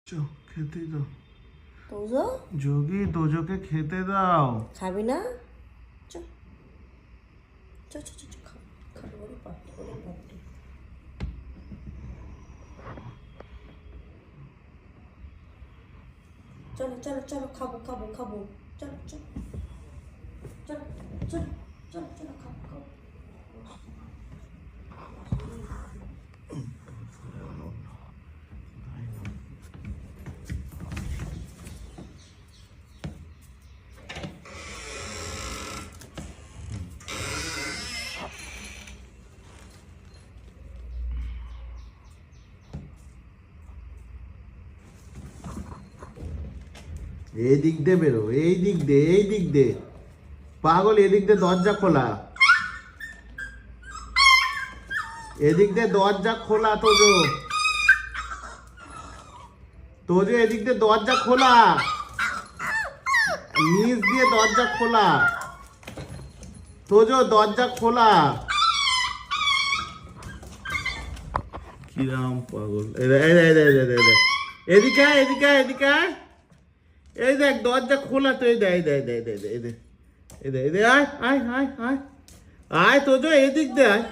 চো খেতে দাও তোজো যোগী তোজোকে খেতে দাও। খাবি না? চো চো চো চো চো, খাও খাও, ওরে বাপরে, ওরে বাপরে। চলো চলো চলো, খাবো খাবো খাবো, চলো চলো চলো চলো চলো চলো, খাবো খাবো। এই দিক দিয়ে বেরো, এই দিক দিয়ে, এই দিক দিয়ে পাগল, এদিক দিয়ে দরজা খোলা, এদিক দিয়ে দরজা খোলা তোজো, তোজো এদিক দিয়ে দরজা খোলা, নিচ দিয়ে দরজা খোলা, তোজো দরজা খোলা। কিরাম পাগল, এদিকে আয়, এদিকে আয়, এদিকে আয়। এই দেখ দরজা খোলা তো, এই দে এই দে এই দে এই দে এই দে এই দে এই দে এই দে, আয় আয় আয় আয় আয় তোজো এদিক দে আয়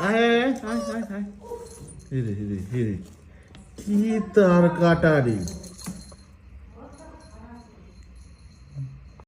আয় আয় আয় আয় আয়, এই দে এই দে এই দে, কি তার কাটারি।